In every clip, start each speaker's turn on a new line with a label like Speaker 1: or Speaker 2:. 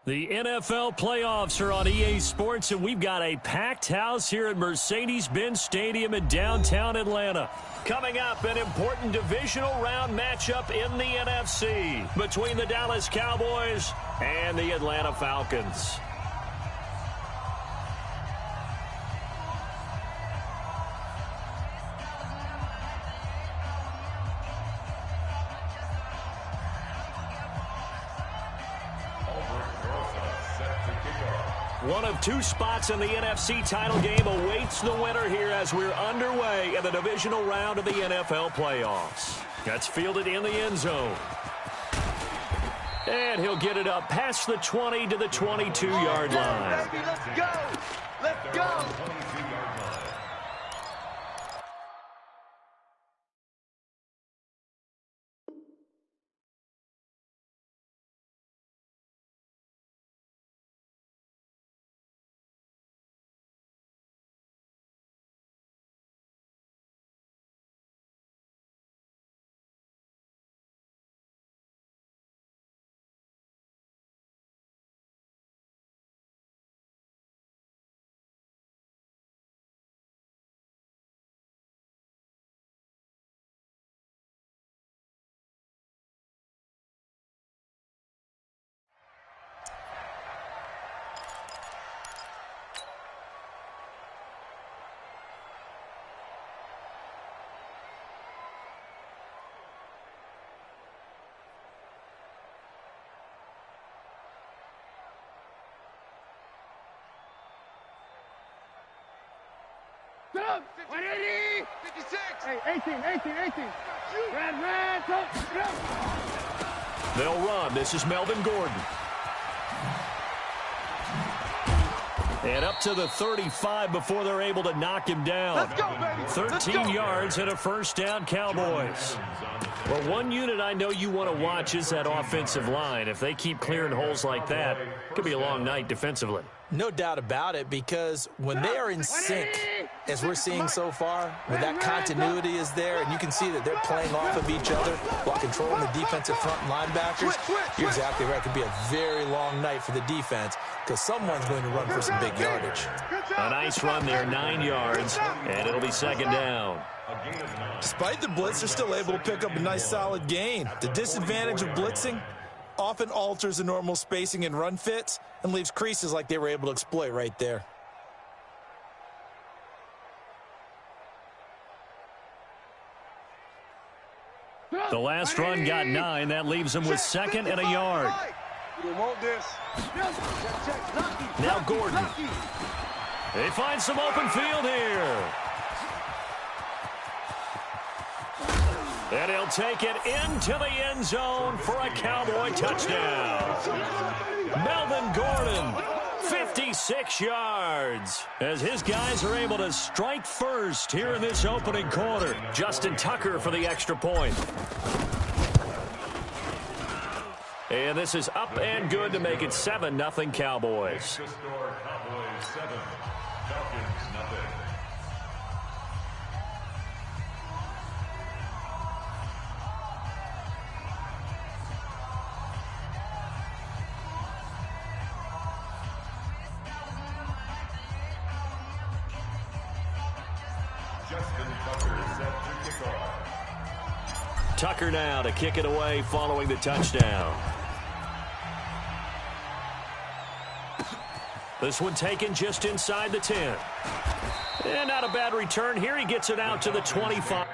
Speaker 1: The NFL playoffs are on EA Sports, and we've got a packed house here at Mercedes-Benz Stadium in downtown Atlanta. Coming up, an important divisional round matchup in the NFC between the Dallas Cowboys and the Atlanta Falcons. One of two spots in the NFC title game awaits the winner here as we're underway in the divisional round of the NFL playoffs. That's fielded in the end zone. And he'll get it up past the 20 to the 22-yard line.
Speaker 2: Baby, let's go! Let's go!
Speaker 3: Up, 180, 56. Hey, 18. Red, go.
Speaker 1: They'll run. This is Melvin Gordon. And up to the 35 before they're able to knock him down.
Speaker 2: Let's go, baby.
Speaker 1: 13 yards and a first down, Cowboys. Well, one unit I know you want to watch is that offensive line. If they keep clearing holes like that, it could be a long night defensively.
Speaker 4: No doubt about it, because when they are in sync, as we're seeing so far, when that continuity is there, and you can see that they're playing off of each other while controlling the defensive front linebackers, you're exactly right. It could be a very long night for the defense because someone's going to run for some big yardage.
Speaker 1: A nice run there, 9 yards, and it'll be second down.
Speaker 5: Despite the blitz, they're still able to pick up a nice solid gain. The disadvantage of blitzing often alters the normal spacing and run fits and leaves creases like they were able to exploit right there.
Speaker 1: The last run got 9. That leaves them with second and a yard. Now Gordon. They find some open field here. And he'll take it into the end zone for a Cowboy touchdown. Melvin Gordon, 56 yards, as his guys are able to strike first here in this opening quarter. Justin Tucker for the extra point. And this is up and good to make it 7-0 Cowboys. Tucker now to kick it away following the touchdown. This one taken just inside the 10. And not a bad return here. He gets it out to the 25.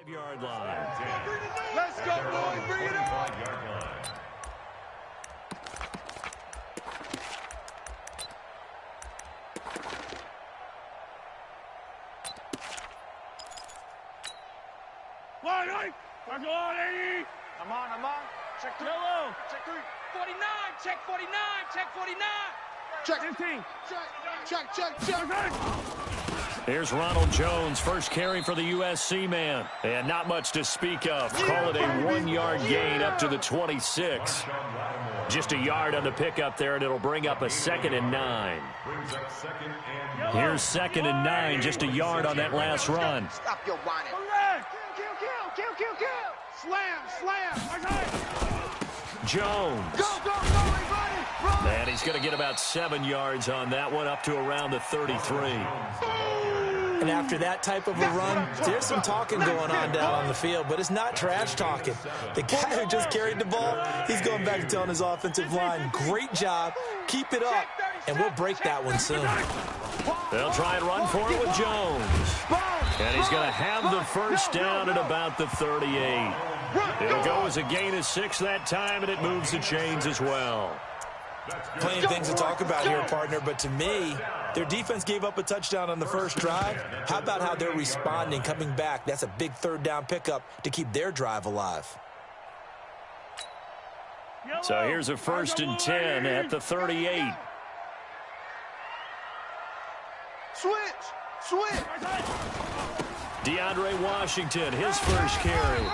Speaker 1: 5-yard line.
Speaker 2: Let's go, boys. Bring it on. I'm on. Check 3.
Speaker 3: Yellow.
Speaker 2: Check 3.
Speaker 3: 49. Check 49. Check 49.
Speaker 2: Check.
Speaker 3: 15.
Speaker 2: Check.
Speaker 1: Here's Ronald Jones, first carry for the USC man. And not much to speak of. Call it a 1-yard gain up to the 26. Just a yard on the pickup there, and it'll bring up a 2nd and 9. Here's 2nd and 9, just a yard on that last run.
Speaker 2: Stop your whining.
Speaker 3: Kill. Slam.
Speaker 1: Jones.
Speaker 2: Go, everybody. Run.
Speaker 1: And he's going to get about 7 yards on that one, up to around the 33.
Speaker 4: And after that type of a run, there's some talking going on down on the field, but it's not trash talking. The guy who just carried the ball, he's going back to telling his offensive line, great job, keep it up, and we'll break that one soon.
Speaker 1: They'll try and run for it with Jones. And he's going to have the first down at about the 38. It'll go as a gain of 6 that time, and it moves the chains as well.
Speaker 5: Plenty of things to talk about here, partner, but to me, their defense gave up a touchdown on the first drive. How about how they're responding, coming back? That's a big 3rd down pickup to keep their drive alive.
Speaker 1: So here's a 1st and 10 at the 38.
Speaker 2: Switch.
Speaker 1: DeAndre Washington, his first carry.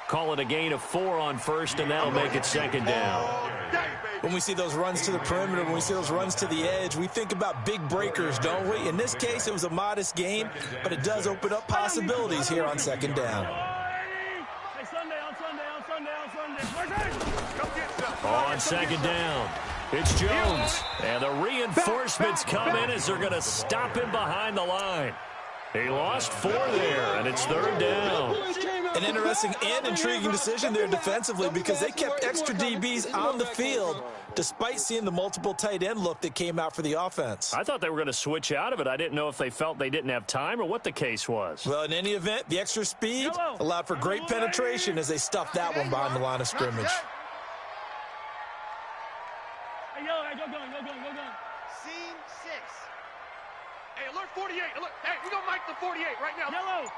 Speaker 1: Call it a gain of 4 on 1st, and that'll make it 2nd down.
Speaker 5: When we see those runs to the perimeter, when we see those runs to the edge, we think about big breakers, don't we? In this case, it was a modest gain, but it does open up possibilities here on 2nd down.
Speaker 1: On 2nd down, it's Jones. And the reinforcements come in as they're going to stop him behind the line. He lost 4 there, and it's 3rd down.
Speaker 5: An interesting and intriguing decision there defensively because they kept extra DBs on the field despite seeing the multiple tight end look that came out for the offense.
Speaker 1: I thought they were going to switch out of it. I didn't know if they felt they didn't have time or what the case was.
Speaker 5: Well, in any event, the extra speed allowed for great penetration as they stuffed that one behind the line of scrimmage.
Speaker 3: Hey, go going.
Speaker 2: Scene 6.
Speaker 3: Hey, alert 48. Alert. Hey, we gonna mic the 48 right now. Yellow.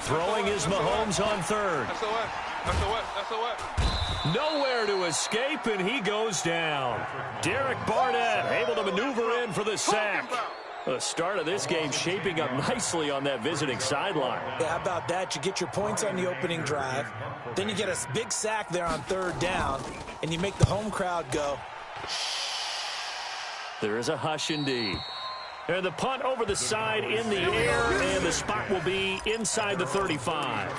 Speaker 1: Throwing is Mahomes on 3rd.
Speaker 3: That's the what?
Speaker 1: Nowhere to escape, and he goes down. Derek Barnett able to maneuver in for the sack. The start of this game shaping up nicely on that visiting sideline.
Speaker 4: Yeah, how about that? You get your points on the opening drive. Then you get a big sack there on 3rd down, and you make the home crowd go.
Speaker 1: There is a hush indeed. And the punt over the side in the air, and the spot will be inside the 35.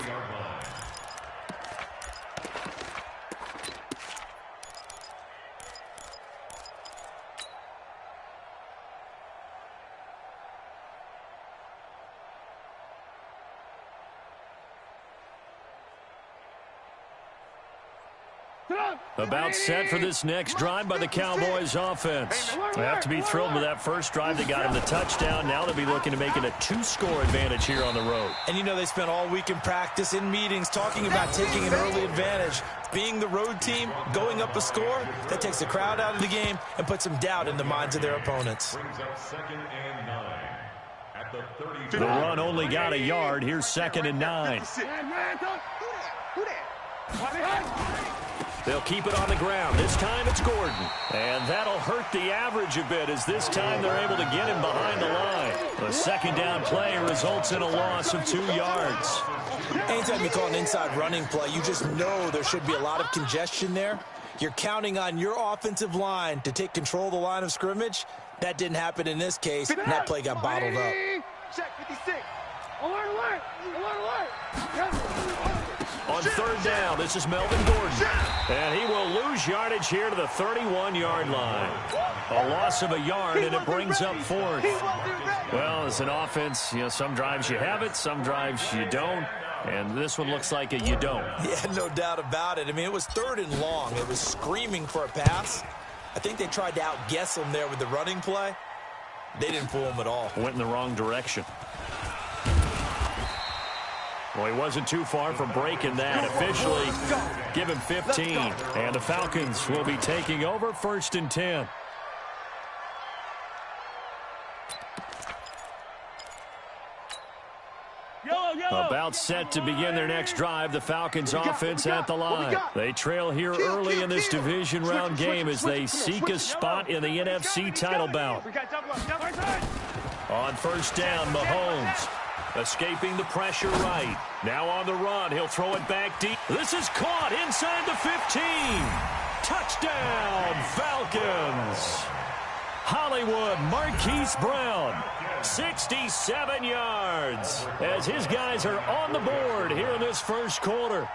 Speaker 1: About set for this next drive by the Cowboys offense. They have to be thrilled with that first drive. They got him the touchdown. Now they'll be looking to make it a 2-score advantage here on the road.
Speaker 5: And you know they spent all week in practice, in meetings, talking about taking an early advantage. Being the road team, going up a score, that takes the crowd out of the game and puts some doubt in the minds of their opponents.
Speaker 1: The run only got a yard. Here's 2nd and 9. They'll keep it on the ground. This time it's Gordon. And that'll hurt the average a bit as this time they're able to get him behind the line. The 2nd down play results in a loss of 2 yards.
Speaker 4: Anytime you call an inside running play, you just know there should be a lot of congestion there. You're counting on your offensive line to take control of the line of scrimmage. That didn't happen in this case, and that play got bottled up.
Speaker 2: Check 56.
Speaker 3: Alert.
Speaker 1: On 3rd down, this is Melvin Gordon. And he will lose yardage here to the 31-yard line. A loss of a yard, and it brings up 4th. Well, as an offense, some drives you have it, some drives you don't. And this one looks like a you don't.
Speaker 4: Yeah, no doubt about it. I mean, it was 3rd and long. It was screaming for a pass. I think they tried to outguess him there with the running play. They didn't fool him at all.
Speaker 1: Went in the wrong direction. Well, he wasn't too far from breaking that. Officially, give him 15. And the Falcons will be taking over 1st and 10. About set to begin their next drive. The Falcons offense at the line. They trail here early in this division round game as they seek a spot in the NFC title bout. On 1st down, Mahomes escaping the pressure right. Now on the run, he'll throw it back deep. This is caught inside the 15. Touchdown, Falcons. Hollywood Marquise Brown, 67 yards, as his guys are on the board here in this first quarter.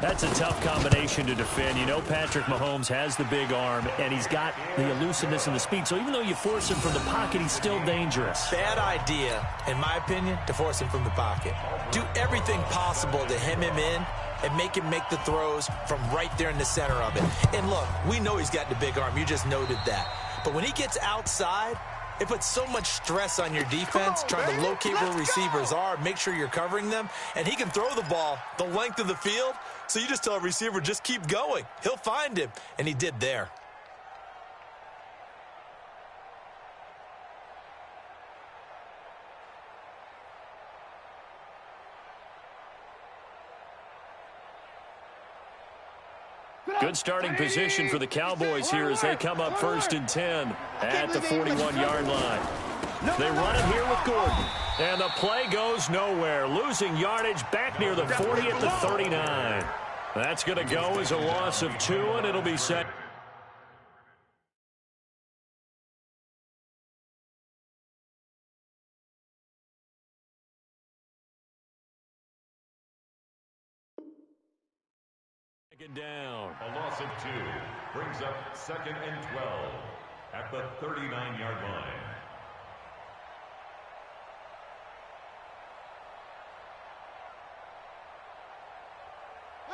Speaker 1: That's a tough combination to defend. You know Patrick Mahomes has the big arm, and he's got the elusiveness and the speed. So even though you force him from the pocket, he's still dangerous.
Speaker 4: Bad idea, in my opinion, to force him from the pocket. Do everything possible to hem him in and make him make the throws from right there in the center of it. And look, we know he's got the big arm. You just noted that. But when he gets outside, it puts so much stress on your defense trying to locate where receivers are, make sure you're covering them, and he can throw the ball the length of the field. So you just tell a receiver, just keep going. He'll find him, and he did there.
Speaker 1: Good starting position for the Cowboys here as they come up 1st and 10 at the 41-yard line. They run it here with Gordon. And the play goes nowhere. Losing yardage back near the 40 at the 39. That's going to go as a loss of 2, and it'll be set. Down.
Speaker 6: A loss of 2 brings up 2nd and 12 at the 39-yard line.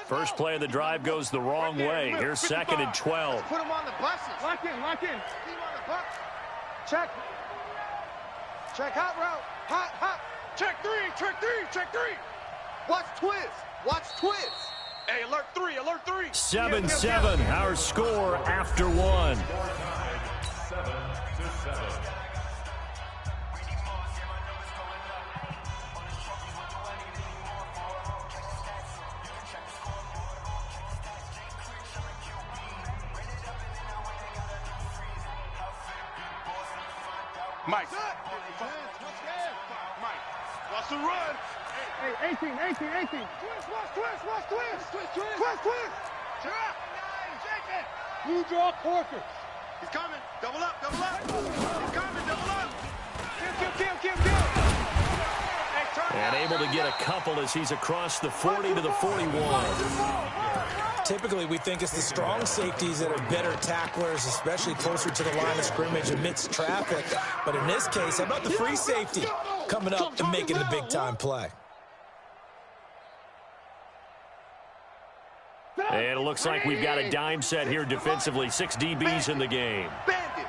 Speaker 1: First play of the drive goes the wrong way. Here's 2nd and 12.
Speaker 2: Put him on the buses.
Speaker 3: Lock in, lock in.
Speaker 2: Leave on the bus. Check. Check hot route. Hot.
Speaker 3: Check 3, check 3, check 3.
Speaker 2: Watch twist. Watch twist.
Speaker 3: Hey, alert 3, alert 3.
Speaker 1: 7-7, our score after 1.
Speaker 6: 7-7.
Speaker 3: Mike. Mike, what's the run? Hey, 18. Twist, watch twist. Twist. Check it. Blue draw quarter.
Speaker 2: He's coming. Double up. He's coming. Double up.
Speaker 3: Kill. Hey, turn
Speaker 1: And able to get a couple as he's across the 40 to the 41.
Speaker 4: Typically, we think it's the strong safeties that are better tacklers, especially closer to the line of scrimmage amidst traffic. But in this case, how about the free safety coming up and making the big-time play?
Speaker 1: And it looks like we've got a dime set here defensively. 6 DBs in the game.
Speaker 2: Bandit.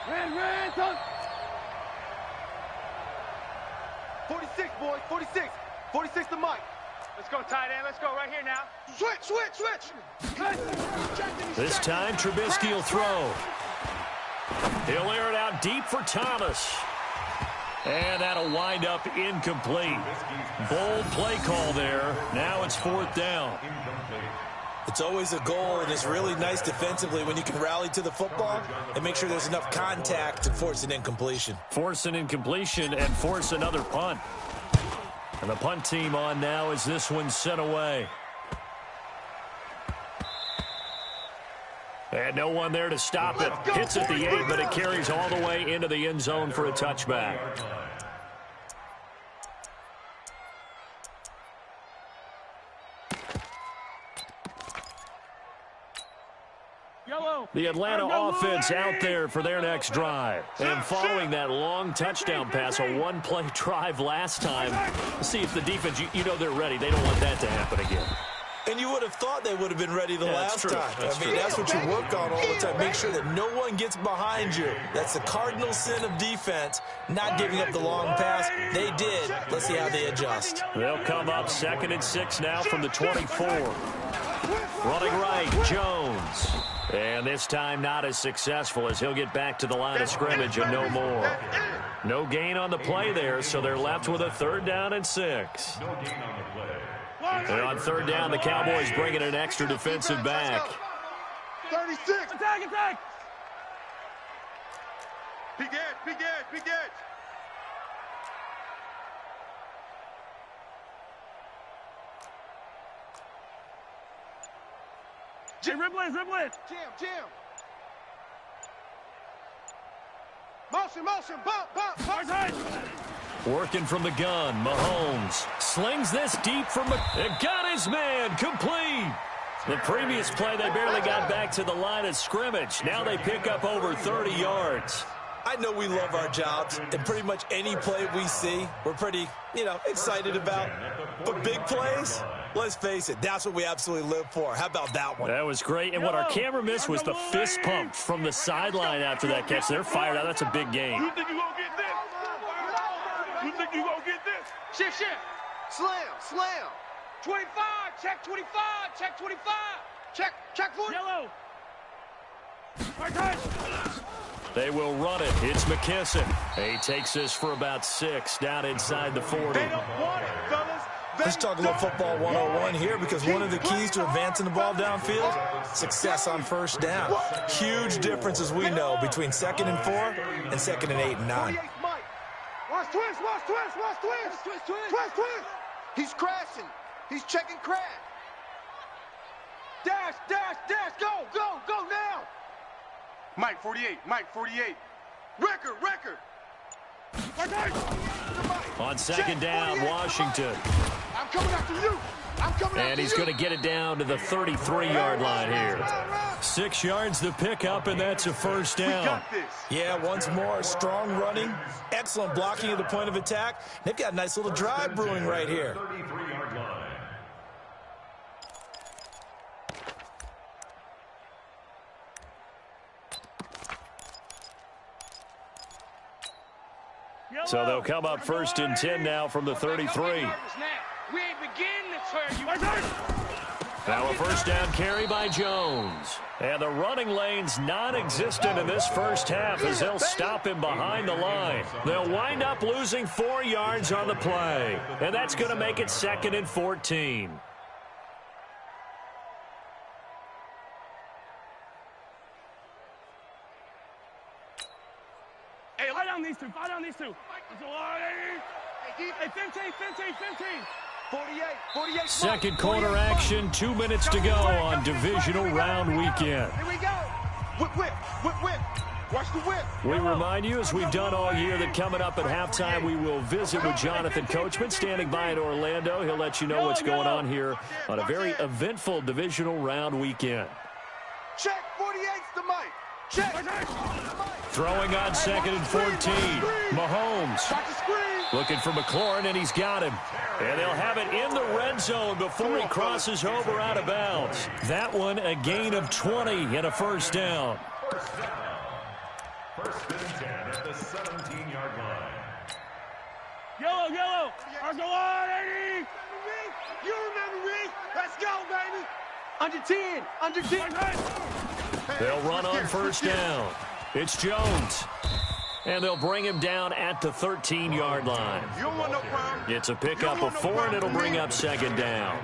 Speaker 3: Ran, son.
Speaker 2: 46, boys. 46. 46 to Mike.
Speaker 3: Let's go, tight end. Let's go right here now.
Speaker 2: Switch.
Speaker 1: This time, Trubisky will throw. He'll air it out deep for Thomas. And that'll wind up incomplete. Bold play call there. Now it's 4th down.
Speaker 4: It's always a goal, and it's really nice defensively when you can rally to the football and make sure there's enough contact to force an incompletion.
Speaker 1: Force an incompletion and force another punt. And the punt team on now as this one's sent away. And no one there to stop it. Hits at the 8, but it carries all the way into the end zone for a touchback. The Atlanta offense out there for their next drive. And following that long touchdown pass, a one-play drive last time, see if the defense, you know they're ready. They don't want that to happen again.
Speaker 4: And
Speaker 5: you would have thought they would have been ready the last time. That's what you work on all the time. Make sure that no one gets behind you. That's the cardinal sin of defense, not giving up the long pass. They did. Let's see how they adjust.
Speaker 1: They'll come up 2nd and 6 now from the 24. Running right, Jones. And this time not as successful as he'll get back to the line of scrimmage and no more. No gain on the play there, so they're left with a 3rd down and 6.
Speaker 6: No gain on the play.
Speaker 1: And on 3rd down, the Cowboys bring in an extra defensive back.
Speaker 3: 36. Attack. Big edge. Dribble in. Jam. Motion, bump.
Speaker 1: Working from the gun, Mahomes slings this deep from and got his man complete. The previous play, they barely got back to the line of scrimmage. Now they pick up over 30 yards.
Speaker 5: I know we love our jobs, and pretty much any play we see, we're pretty, excited about. But big plays, let's face it, that's what we absolutely live for. How about that one?
Speaker 1: That was great, and what our camera missed was the fist pump from the sideline after that catch. They're fired out. That's a big game.
Speaker 3: You think you're going to get this? Shift. Slam. 25, check 25. Check 40. Yellow.
Speaker 1: They will run it. It's McKissick. He takes this for about 6 down inside the 40.
Speaker 3: They don't want it, fellas.
Speaker 5: Let's talk a little football 101 here, because one of the keys to advancing the ball downfield, success on 1st down. Huge difference, as we know, between 2nd and 4 and 2nd and 8 and 9.
Speaker 3: Watch twist. He's crashing. He's checking crash. Dash. Go now. Mike 48. Record.
Speaker 1: On 2nd down, Washington.
Speaker 3: I'm coming after you.
Speaker 1: And he's going to get it down to the 33-yard line here. 6 yards the pickup, and that's a 1st down.
Speaker 5: Yeah, once more, strong running, excellent blocking at the point of attack. They've got a nice little drive brewing right here.
Speaker 6: 33-yard line.
Speaker 1: So they'll come up 1st and 10 now from the 33.
Speaker 3: We ain't beginning to turn you.
Speaker 1: Now a 1st down carry by Jones. And the running lane's non-existent in this 1st half as they'll stop him behind the line. They'll wind up losing 4 yards on the play. And that's going to make it 2nd and 14.
Speaker 3: Hey, lie down these two. Hey, 15. 48.
Speaker 1: 2nd quarter action, 2 minutes to go on divisional round weekend.
Speaker 3: Here we go. Whip. Watch the whip.
Speaker 1: We remind you, as we've done all year, that coming up at halftime, we will visit with Jonathan Coachman, standing by in Orlando. He'll let you know what's going on here on a very eventful divisional round weekend.
Speaker 3: Check 48's the mic. Check.
Speaker 1: Throwing on 2nd and 14. Mahomes looking for McLaurin, and he's got him. And they'll have it in the red zone before he crosses over out of bounds. That one, a gain of 20 and a 1st down.
Speaker 6: 1st and 10 at the 17-yard line.
Speaker 3: Yellow. Argolani. You remember me. Let's go, baby. Under 10.
Speaker 1: They'll run on 1st down. It's Jones. And they'll bring him down at the 13-yard line.
Speaker 3: You don't want no problem.
Speaker 1: It's a pickup of 4, and it'll bring up 2nd down.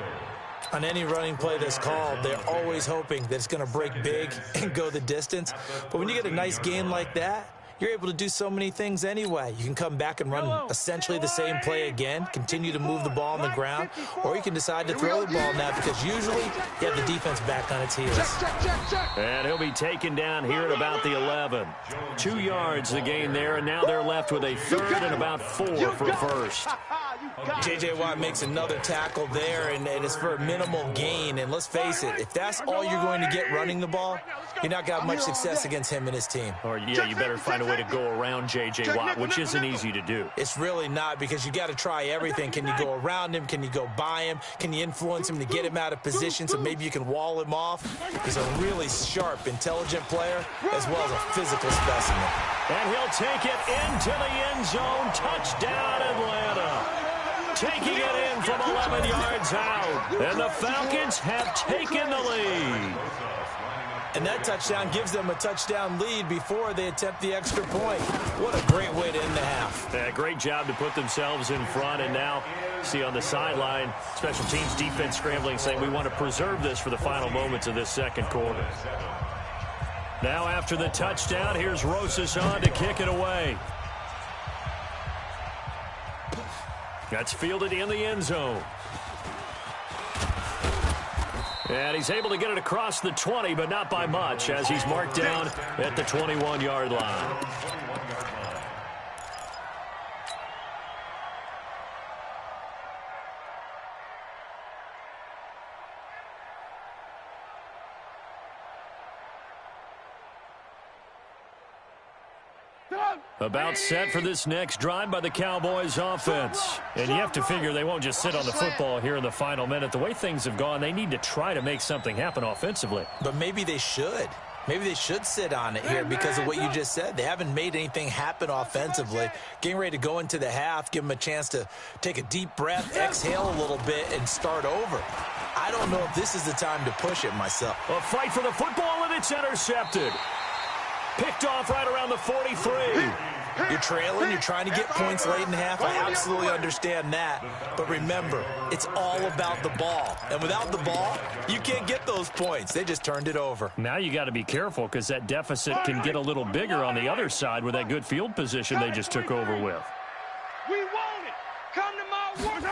Speaker 5: On any running play that's called, they're always hoping that it's going to break big and go the distance. But when you get a nice gain like that, you're able to do so many things anyway. You can come back and run essentially the same play again, continue to move the ball on the ground, or you can decide to throw the ball now, because usually you have the defense back on its heels.
Speaker 1: And he'll be taken down here at about the 11. 2 yards the gain there, and now they're left with a 3rd and about 4 for 1st.
Speaker 4: J.J. Watt makes another tackle there, and it's for a minimal gain. And let's face it, if that's all you're going to get running the ball, you're not going to have much success against him and his team.
Speaker 1: Or, yeah, you better find a way to go around J.J. Watt, which isn't easy to do.
Speaker 4: It's really not, because you got to try everything. Can you go around him? Can you go by him? Can you influence him to get him out of position so maybe you can wall him off? He's a really sharp, intelligent player as well as a physical specimen.
Speaker 1: And he'll take it into the end zone. Touchdown, Atlanta. Taking it in from 11 yards out. And the Falcons have taken the lead.
Speaker 4: And that touchdown gives them a touchdown lead before they attempt the extra point. What a great way to end the half.
Speaker 1: Yeah, great job to put themselves in front. And now, see on the sideline, special teams defense scrambling, saying we want to preserve this for the final moments of this second quarter. Now after the touchdown, here's Rosas on to kick it away. That's fielded in the end zone. And he's able to get it across the 20, but not by much, as he's marked down at the 21-yard line. About set for this next drive by the Cowboys offense. And you have to figure they won't just sit on the football here in the final minute. The way things have gone, they need to try to make something happen offensively.
Speaker 4: But maybe they should. Maybe they should sit on it here because of what you just said. They haven't made anything happen offensively. Getting ready to go into the half, give them a chance to take a deep breath, exhale a little bit, and start over. I don't know if this is the time to push it myself.
Speaker 1: A fight for the football, and it's intercepted. Picked off right around the 43.
Speaker 4: You're trailing, you're trying to get points late in the half. I absolutely understand that. But remember, it's all about the ball. And without the ball, you can't get those points. They just turned it over.
Speaker 1: Now you got to be careful because that deficit can get a little bigger on the other side with that good field position they just took over with.
Speaker 3: We want it. Come to my work.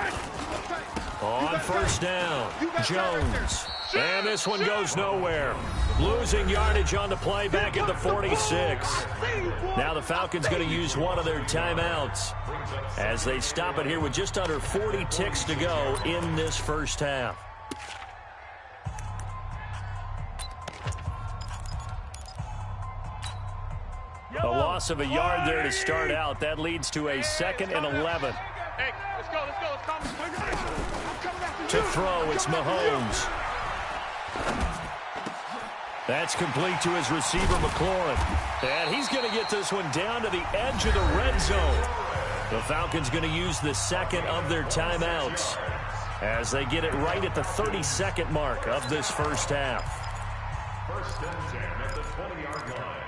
Speaker 1: On first down, Jones. And this one goes nowhere. Losing yardage on the play back at the 46. Now the Falcons going to use one of their timeouts as they stop it here with just under 40 ticks to go in this first half. A loss of a yard there to start out. That leads to a 2nd and 11.
Speaker 3: Hey, let's go.
Speaker 1: To throw, it's Mahomes. That's complete to his receiver, McLaurin. And he's going to get this one down to the edge of the red zone. The Falcons going to use the second of their timeouts as they get it right at the 32nd mark of this first half.
Speaker 6: First and 10 at the 20-yard line.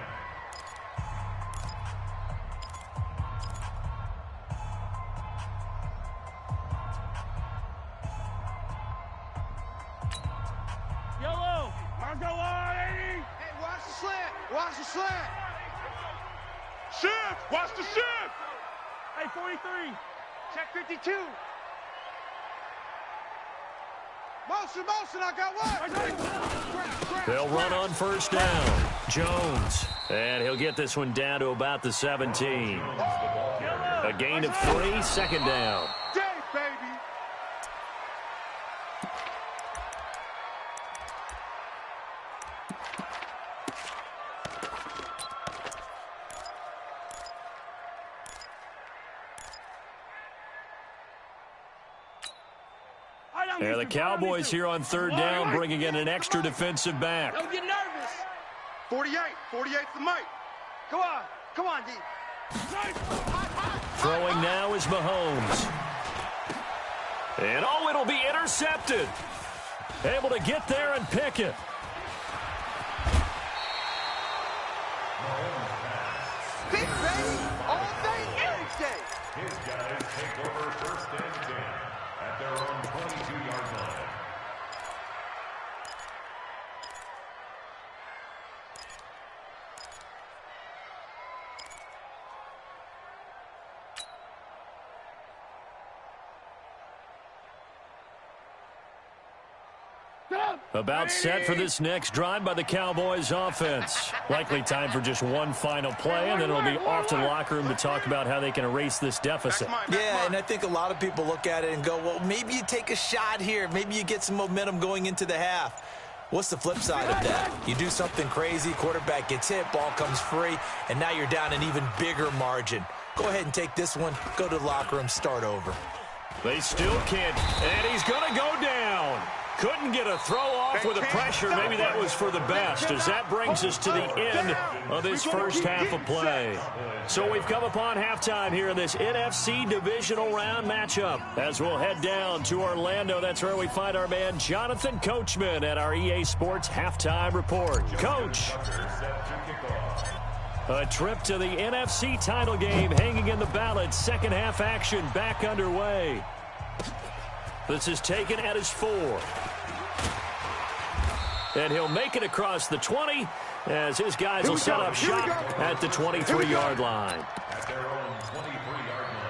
Speaker 3: Yellow. Let's go on, 80.
Speaker 2: Hey, watch the slant. Watch the slant.
Speaker 3: Shift. Watch the shift. Hey, 43.
Speaker 2: Check 52. Motion, I got one.
Speaker 1: They'll run on first down. Jones. And he'll get this one down to about the 17. A gain of 3, second down.
Speaker 3: Day, baby.
Speaker 1: Yeah, the Cowboys here on third down bringing in an extra defensive back.
Speaker 2: Don't get nervous.
Speaker 3: 48's the mic.
Speaker 2: Come on, D.
Speaker 1: Throwing now is Mahomes. And oh, it'll be intercepted. Able to get there and pick it.
Speaker 2: Big baby, all day, every day.
Speaker 6: His guys take over first and 10 at their own 22-yard line.
Speaker 1: About set for this next drive by the Cowboys offense. Likely time for just one final play, and then it'll be off to the locker room to talk about how they can erase this deficit.
Speaker 4: Yeah, and I think a lot of people look at it and go, well, maybe you take a shot here. Maybe you get some momentum going into the half. What's the flip side of that? You do something crazy, quarterback gets hit, ball comes free, and now you're down an even bigger margin. Go ahead and take this one, go to the locker room, start over.
Speaker 1: They still can't, and he's going to go down. Couldn't get a throw off with the pressure. Maybe that was for the best, as that brings us to the end of this first half of play. So we've come upon halftime here in this NFC divisional round matchup. As we'll head down to Orlando, that's where we find our man Jonathan Coachman at our EA Sports Halftime Report. Coach. A trip to the NFC title game hanging in the balance. Second half action back underway. This is taken at his 4. And he'll make it across the 20 as his guys will set up shop at the 23-yard line.
Speaker 6: At their own 23-yard line.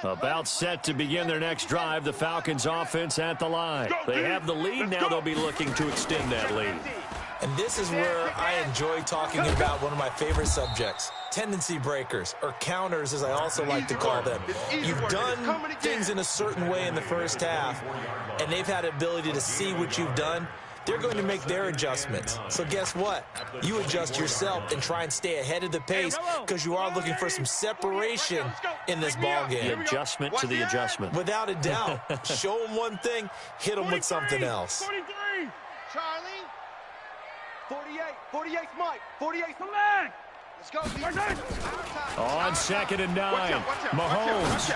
Speaker 1: About set to begin their next drive, the Falcons offense at the line. They have the lead. Now they'll be looking to extend that lead.
Speaker 4: And this is where I enjoy talking about one of my favorite subjects, tendency breakers, or counters as I also like to call them. You've done things in a certain way in the first half, and they've had the ability to see what you've done. They're going to make their adjustments. So guess what? You adjust yourself and try and stay ahead of the pace because you are looking for some separation in this ball game.
Speaker 1: The adjustment to the adjustment.
Speaker 4: Without a doubt. Show them one thing, hit them with something else.
Speaker 3: 43.
Speaker 2: Charlie. 48. 48's Mike. 48's
Speaker 3: Come back.
Speaker 2: Let's go.
Speaker 1: On 2nd and 9. Mahomes.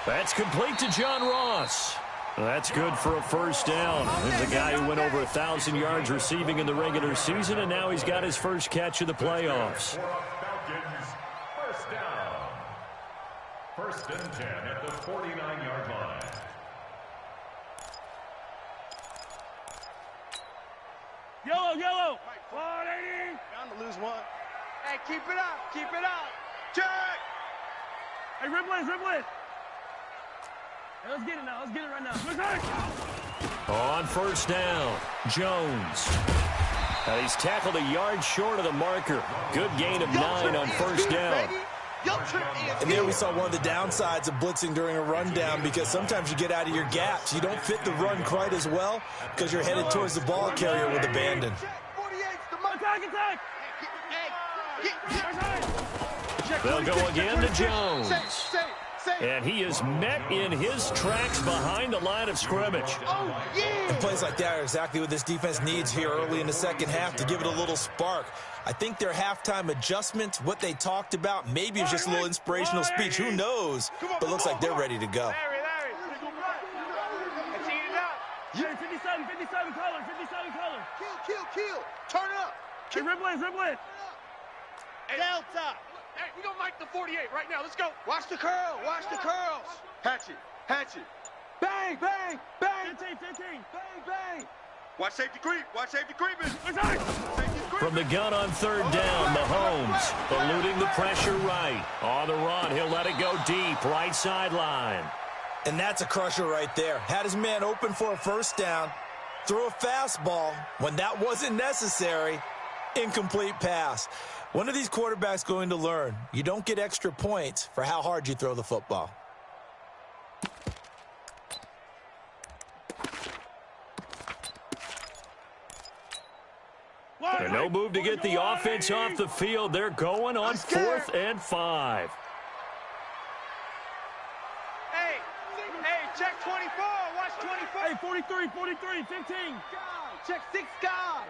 Speaker 1: That's complete to John Ross. That's good for a first down. He's a guy who went over 1,000 yards receiving in the regular season, and now he's got his first catch of the playoffs.
Speaker 6: Falcons, first down. 1st and 10 at the 49-yard line.
Speaker 3: Yellow. 180.
Speaker 2: Bound to lose one. Hey, keep it up. Keep it up. Check.
Speaker 3: Hey, dribble it. Hey, let's get it now. Let's get it right now.
Speaker 1: On first down, Jones. He's tackled a yard short of the marker. Good gain of 9 on first down.
Speaker 4: And there we saw one of the downsides of blitzing during a rundown because sometimes you get out of your gaps. You don't fit the run quite as well because you're headed towards the ball carrier with abandon.
Speaker 3: Attack.
Speaker 1: They'll go again to Jones. And he is met in his tracks behind the line of scrimmage.
Speaker 4: And plays like that are exactly what this defense needs here early in the second half to give it a little spark. I think their halftime adjustments, what they talked about, maybe it's just a little inspirational speech. Who knows? But it looks like they're ready to go.
Speaker 3: Larry. 57 color.
Speaker 2: Kill. Turn it up.
Speaker 3: Hey, dribble it.
Speaker 2: Delta. Hey, we gonna make the 48 right now. Let's go. Watch the curls. Hatch it. Bang.
Speaker 3: 15.
Speaker 2: Bang. Watch safety creeping.
Speaker 1: From the gun on 3rd down, Mahomes eluding the pressure right. On the run, he'll let it go deep, right sideline.
Speaker 4: And that's a crusher right there. Had his man open for a first down, threw a fastball when that wasn't necessary, incomplete pass. One of these quarterbacks going to learn, you don't get extra points for how hard you throw the football.
Speaker 1: And no move to get the offense off the field. They're going on 4th and 5.
Speaker 2: Hey, check 24. Watch 24.
Speaker 3: Hey, 43, 15.
Speaker 2: Check 6 guy.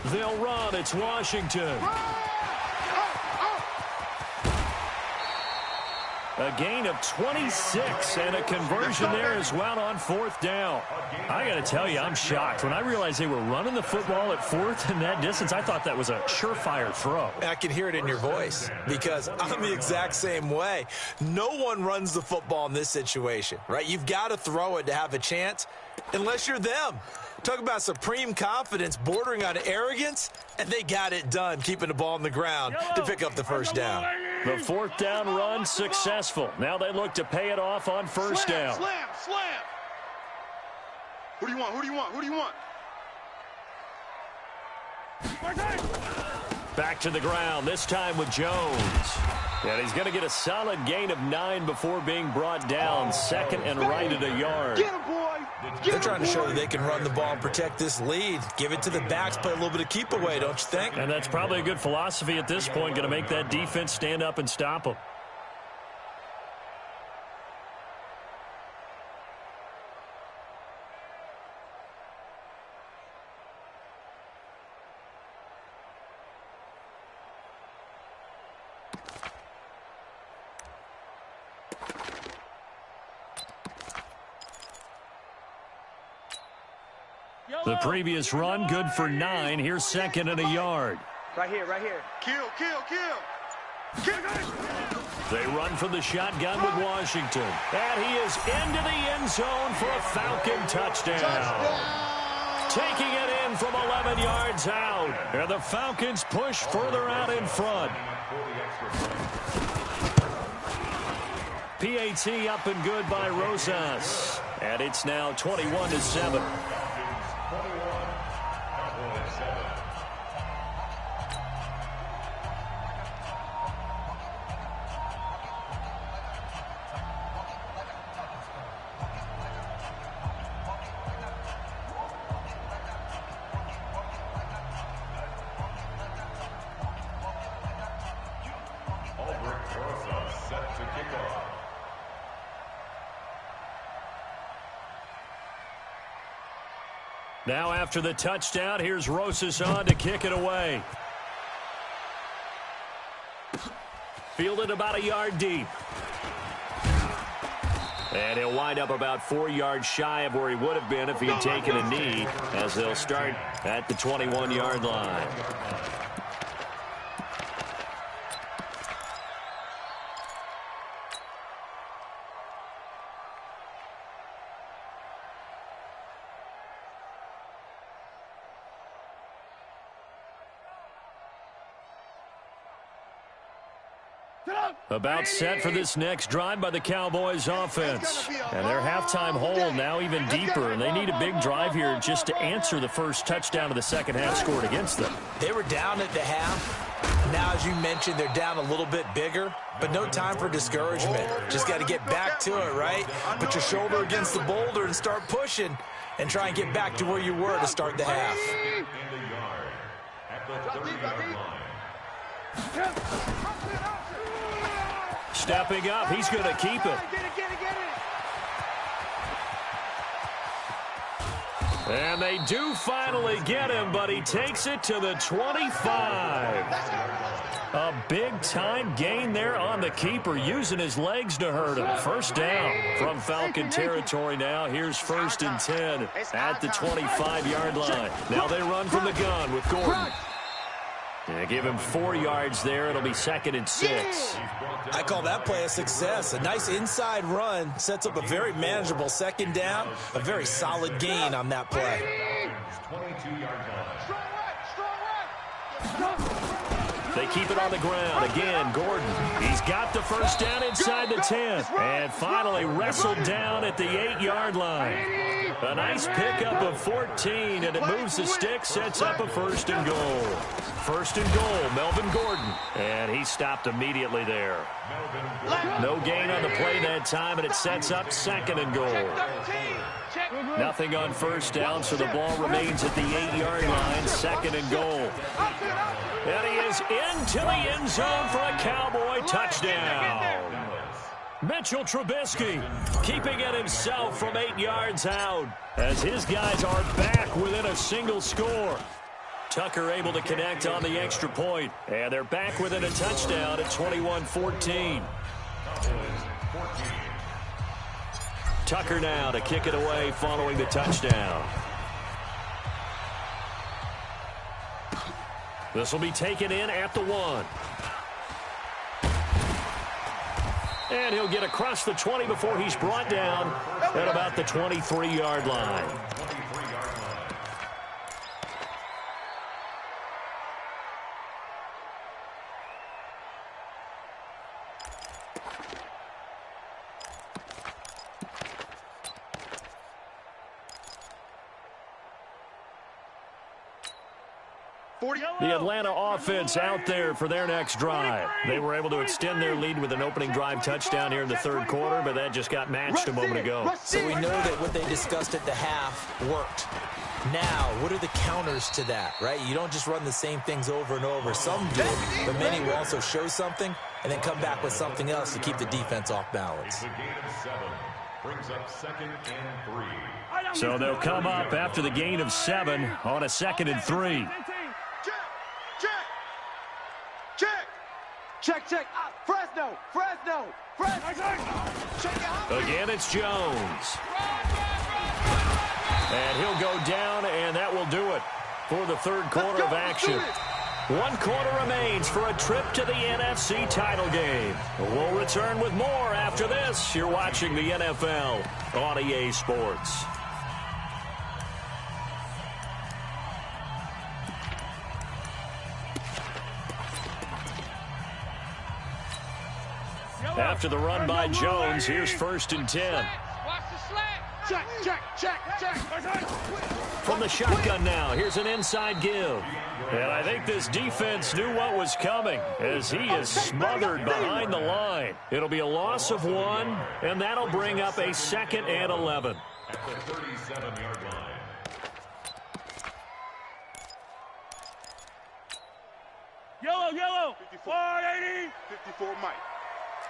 Speaker 1: They'll run. It's Washington. A gain of 26 and a conversion there as well on 4th down. I got to tell you, I'm shocked. When I realized they were running the football at 4th in that distance, I thought that was a surefire throw.
Speaker 4: I can hear it in your voice because I'm the exact same way. No one runs the football in this situation, right? You've got to throw it to have a chance unless you're them. Talk about supreme confidence bordering on arrogance, and they got it done, keeping the ball on the ground to pick up the first down.
Speaker 1: The 4th down run successful. Now they look to pay it off on 1st down.
Speaker 2: Slam. Who do you want? Who do you want? Who do you want?
Speaker 1: Back to the ground, this time with Jones. And he's going to get a solid gain of 9 before being brought down. 2nd and right at a yard.
Speaker 2: Get him, boy.
Speaker 4: They're trying to show that they can run the ball and protect this lead. Give it to the backs, play a little bit of keep away, don't you think?
Speaker 1: And that's probably a good philosophy at this point, going to make that defense stand up and stop them. The previous run, good for 9. Here's 2nd and a yard.
Speaker 2: Right here. Kill.
Speaker 1: They run from the shotgun with Washington. And he is into the end zone for a Falcon touchdown. Taking it in from 11 yards out. And the Falcons push further out in front. PAT up and good by Rosas. And it's now 21-7. Now after the touchdown, here's Rosas on to kick it away. Fielded about a yard deep. And he'll wind up about 4 yards shy of where he would have been if he had taken a knee, as they'll start at the 21-yard line. About set for this next drive by the Cowboys offense. And their halftime hole now even deeper, and they need a big drive here just to answer the first touchdown of the second half scored against them.
Speaker 4: They were down at the half. Now, as you mentioned, they're down a little bit bigger, but no time for discouragement. Just got to get back to it, right? Put your shoulder against the boulder and start pushing and try and get back to where you were to start the half.
Speaker 1: Stepping up, he's going to keep it. And they do finally get him, but he takes it to the 25. A big-time gain there on the keeper, using his legs to hurt him. First down from Falcon territory now. Here's 1st and 10 at the 25-yard line. Now they run from the gun with Gordon. And give him 4 yards there. It'll be 2nd and 6.
Speaker 4: I call that play a success. A nice inside run sets up a very manageable 2nd down. A very solid gain on that play.
Speaker 6: 22-yard
Speaker 1: They keep it on the ground. Again, Gordon. He's got the first down inside the 10. And finally wrestled down at the 8-yard line. A nice pickup of 14, and it moves the stick, sets up a 1st and goal. 1st and goal, Melvin Gordon. And he stopped immediately there. No gain on the play that time, and it sets up 2nd and goal. Nothing on 1st down, so the ball remains at the 8-yard line, 2nd and goal. And he is into the end zone for a Cowboy touchdown. Mitchell Trubisky keeping it himself from 8 yards out as his guys are back within a single score. Tucker able to connect on the extra point, and they're back within a touchdown at 21-14.
Speaker 6: 14.
Speaker 1: Tucker now to kick it away following the touchdown. This will be taken in at the 1. And he'll get across the 20 before he's brought down at about the 23-yard line. The Atlanta offense out there for their next drive. They were able to extend their lead with an opening drive touchdown here in the third quarter, but that just got matched a moment ago.
Speaker 4: So we know that what they discussed at the half worked. Now, what are the counters to that, right? You don't just run the same things over and over. Some do, but many will also show something and then come back with something else to keep the defense off balance.
Speaker 6: The gain of 7 brings up 2nd and 3.
Speaker 1: So they'll come up after the gain of 7 on a 2nd and 3.
Speaker 2: Check. Fresno.
Speaker 1: Again, it's Jones. And he'll go down, and that will do it for the third quarter of action. 1 quarter remains for a trip to the NFC title game. We'll return with more after this. You're watching the NFL on EA Sports. After the run by Jones, here's 1st and 10.
Speaker 3: Watch the slant. Check.
Speaker 1: From the shotgun now, here's an inside give. And I think this defense knew what was coming as he is smothered behind the line. It'll be a loss of 1, and that'll bring up a 2nd and 11.
Speaker 6: At the 37-yard line.
Speaker 3: Yellow. 480.
Speaker 2: 54 Mike.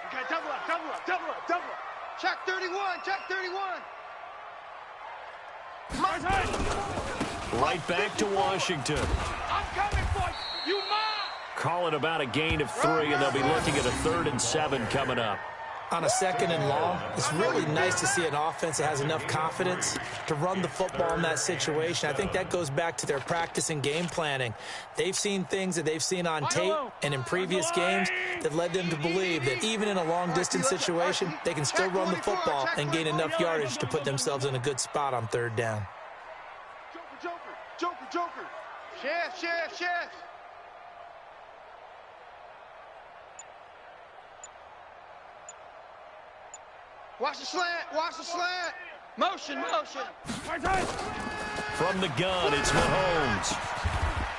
Speaker 2: Okay, double up. Check 31.
Speaker 1: Right back to Washington.
Speaker 3: I'm coming for you. You mine.
Speaker 1: Calling about a gain of 3, and they'll be looking at a 3rd and 7 coming up.
Speaker 4: On a 2nd and long, it's really nice to see an offense that has enough confidence to run the football in that situation. I think that goes back to their practice and game planning. They've seen things that they've seen on tape and in previous games that led them to believe that even in a long-distance situation, they can still run the football and gain enough yardage to put themselves in a good spot on 3rd down.
Speaker 2: Joker. Chef. Watch the slant. Motion.
Speaker 1: From the gun, it's Mahomes.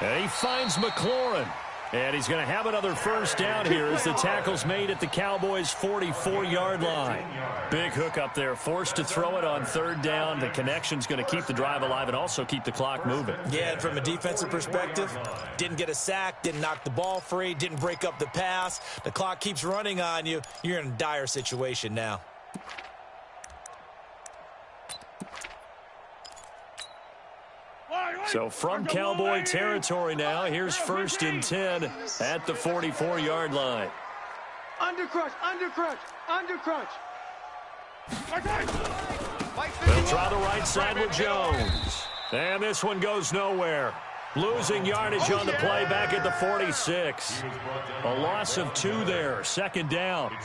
Speaker 1: And he finds McLaurin. And he's going to have another 1st down here as the tackle's made at the Cowboys' 44-yard line. Big hook up there, forced to throw it on 3rd down. The connection's going to keep the drive alive and also keep the clock moving.
Speaker 4: Yeah, and from a defensive perspective, didn't get a sack, didn't knock the ball free, didn't break up the pass. The clock keeps running on you. You're in a dire situation now.
Speaker 1: So from Cowboy territory now, here's 1st and 10 at the 44-yard line.
Speaker 2: Undercrunch.
Speaker 1: They'll try the right side with Jones. And this one goes nowhere. Losing yardage on the play back at the 46. A loss of 2 there, 2nd down.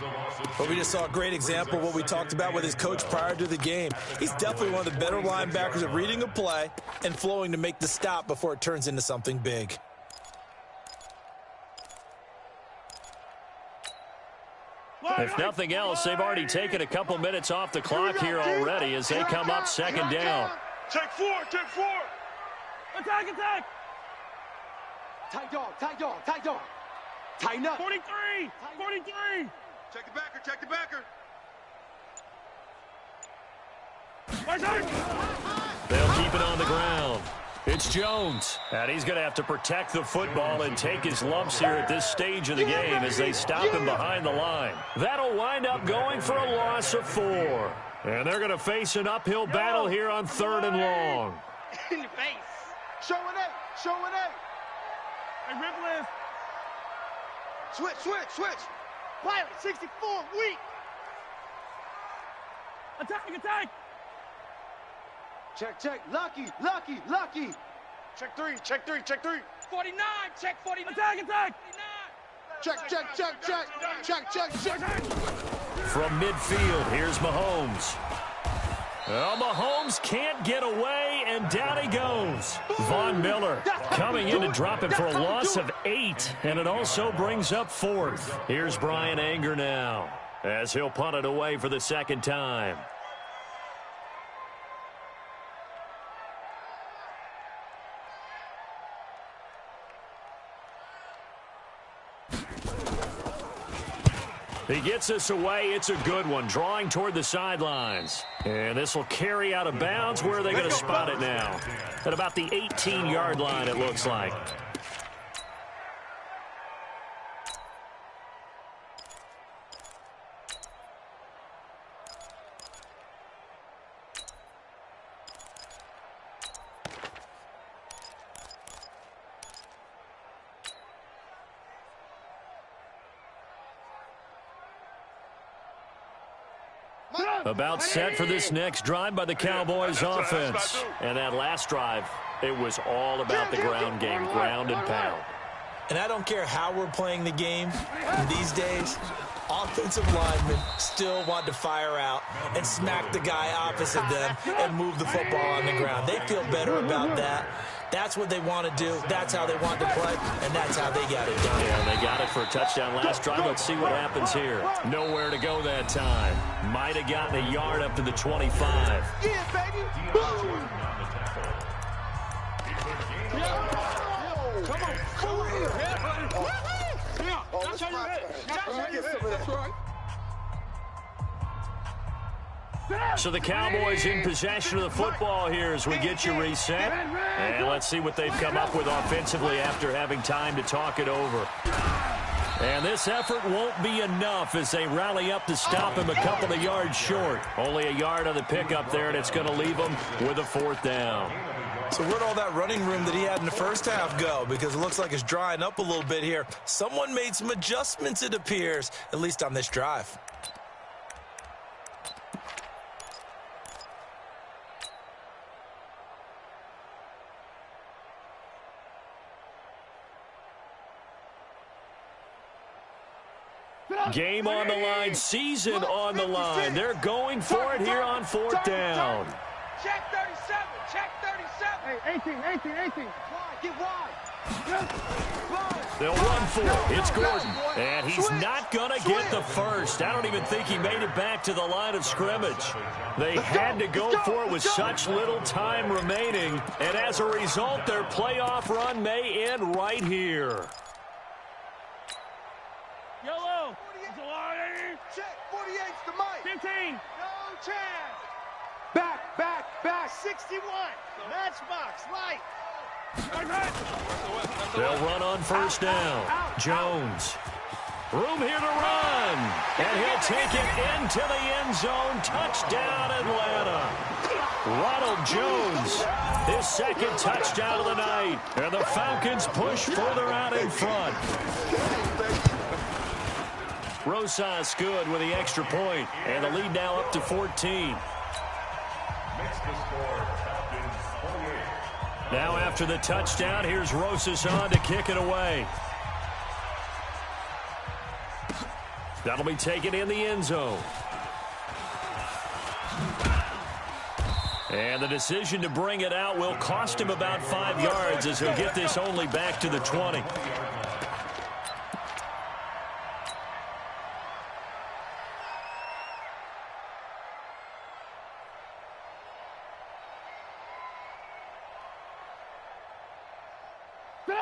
Speaker 5: But we just saw a great example of what we talked about with his coach prior to the game. He's definitely one of the better linebackers at reading a play and flowing to make the stop before it turns into something big.
Speaker 1: If nothing else, they've already taken a couple minutes off the clock here already as they come up 2nd down.
Speaker 3: Take 4. Attack.
Speaker 2: Tight dog. Tighten up.
Speaker 3: 43.
Speaker 2: Check the backer.
Speaker 1: They'll keep it on the ground. It's Jones, and he's going to have to protect the football and take his lumps here at this stage of the game as they stop him behind the line. That'll wind up going for a loss of 4. And they're going to face an uphill battle here on 3rd and long.
Speaker 2: In your face. Showing eight.
Speaker 3: Hey,
Speaker 2: Switch. Pilot, 64, weak.
Speaker 3: Attack!
Speaker 2: Check. Lucky. Check three.
Speaker 3: 49, check 49. Attack! 49.
Speaker 2: Check.
Speaker 1: From midfield, here's Mahomes. Well, Mahomes can't get away, and down he goes. Von Miller coming in to drop it for a loss of 8, and it also brings up 4th. Here's Brian Anger now, as he'll punt it away for the second time. He gets us away. It's a good one, drawing toward the sidelines. And this will carry out of bounds. Where are they going to spot it now? At about the 18-yard line, it looks like. About set for this next drive by the Cowboys offense. And that last drive, it was all about the ground game, ground and pound.
Speaker 4: And I don't care how we're playing the game these days, offensive linemen still want to fire out and smack the guy opposite them and move the football on the ground. They feel better about that. That's what they want to do. That's how they want to play, and that's how they got it done.
Speaker 1: Yeah, they got it for a touchdown last drive. Let's see what happens here. Nowhere to go that time. Might have gotten a yard up to the 25.
Speaker 2: Yeah, baby. Boom. Come on.
Speaker 1: So the Cowboys in possession of the football here as we get you reset. And let's see what they've come up with offensively after having time to talk it over. And this effort won't be enough as they rally up to stop him a couple of yards short. Only a yard on the pickup there, and it's going to leave him with a 4th down.
Speaker 4: So where'd all that running room that he had in the first half go? Because it looks like it's drying up a little bit here. Someone made some adjustments, it appears, at least on this drive.
Speaker 1: Game on the line, season on the line. They're going for it here on 4th down.
Speaker 3: Check 37, check 37. Hey, 18.
Speaker 2: Get wide.
Speaker 1: They'll run for it. It's Gordon. And he's not going to get the first. I don't even think he made it back to the line of scrimmage. They had to go for it with such little time remaining. And as a result, their playoff run may end right here.
Speaker 3: Yellow.
Speaker 2: Check. 48's the mic.
Speaker 3: 15.
Speaker 2: No chance. Back.
Speaker 3: 61. Matchbox, light.
Speaker 1: They'll run on 1st down. Jones. Room here to run. And he'll take it into the end zone. Touchdown, Atlanta. Ronald Jones, his 2nd touchdown of the night. And the Falcons push further out in front. Rosas good with the extra point. And the lead now up to 14. Now after the touchdown, here's Rosas on to kick it away. That'll be taken in the end zone. And the decision to bring it out will cost him about 5 yards as he'll get this only back to the 20.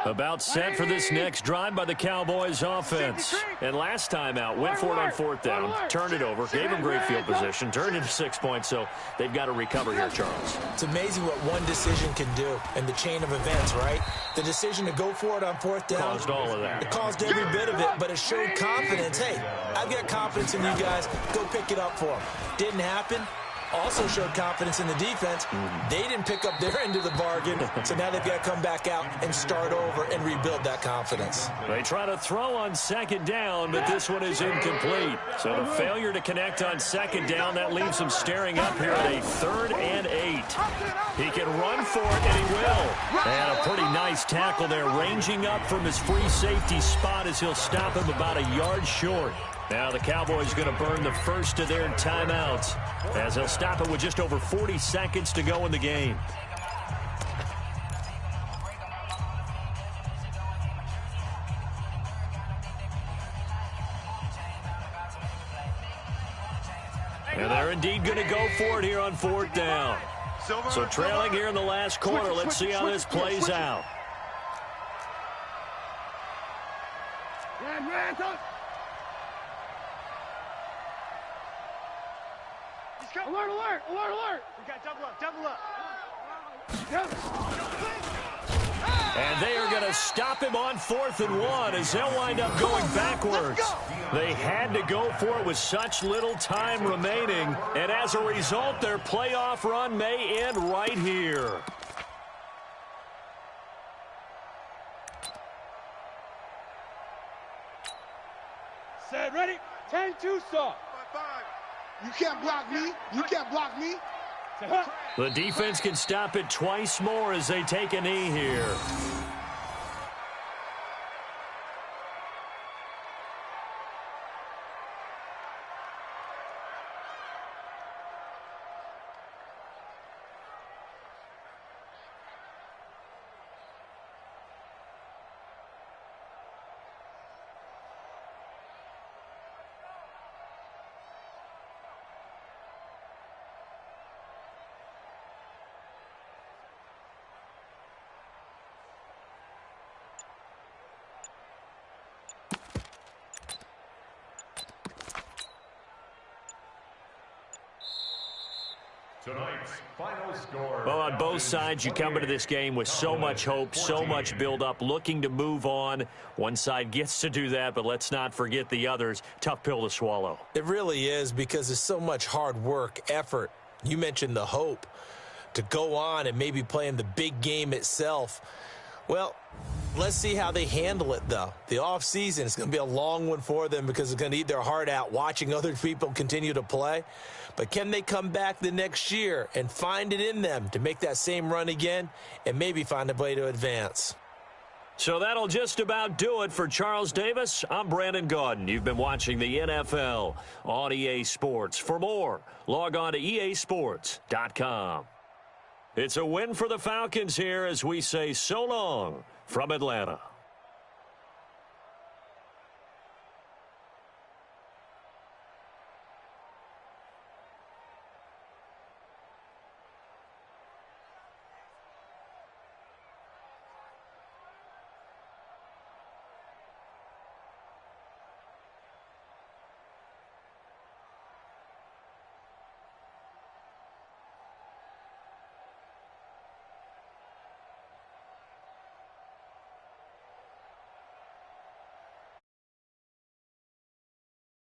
Speaker 1: About set for this next drive by the Cowboys offense. And last time out, went for it on 4th down, turned it over, gave them great field position, turned into 6 points, so they've got to recover here, Charles.
Speaker 4: It's amazing what one decision can do in the chain of events, right? The decision to go for it on 4th down.
Speaker 1: Caused all of that.
Speaker 4: It caused every bit of it, but it showed confidence. Hey, I've got confidence in you guys. Go pick it up for them. Didn't happen. also showed confidence in the defense. They didn't pick up their end of the bargain, so now they've got to come back out and start over and rebuild that confidence.
Speaker 1: They try to throw on second down, but this one is incomplete. So a failure to connect on second down, that leaves him staring up here at a 3rd and 8. He can run for it, and he will. And a pretty nice tackle there, ranging up from his free safety spot as he'll stop him about a yard short. Now the Cowboys going to burn the first of their timeouts as they'll stop it with just over 40 seconds to go in the game. And they're indeed going to go for it here on 4th down. So trailing here in the last quarter, let's see how this plays out.
Speaker 3: Alert, alert, alert, alert. We got double up, double up.
Speaker 1: And they are going to stop him on 4th and 1 as they'll wind up going backwards. They had to go for it with such little time remaining. And as a result, their playoff run may end right here.
Speaker 3: Set, ready? 10-2 stop.
Speaker 2: You can't block me. You can't block me.
Speaker 1: The defense can stop it twice more as they take a knee here.
Speaker 6: Tonight's final score.
Speaker 1: Well, on both sides, you come into this game with so much hope, so much build-up, looking to move on. One side gets to do that, but let's not forget the others. Tough pill to swallow.
Speaker 4: It really is, because there's so much hard work, effort. You mentioned the hope to go on and maybe play in the big game itself. Well, let's see how they handle it, though. The offseason is going to be a long one for them because it's going to eat their heart out watching other people continue to play. But can they come back the next year and find it in them to make that same run again and maybe find a way to advance?
Speaker 1: So that'll just about do it for Charles Davis. I'm Brandon Gaudin. You've been watching the NFL on EA Sports. For more, log on to easports.com. It's a win for the Falcons here as we say so long from Atlanta.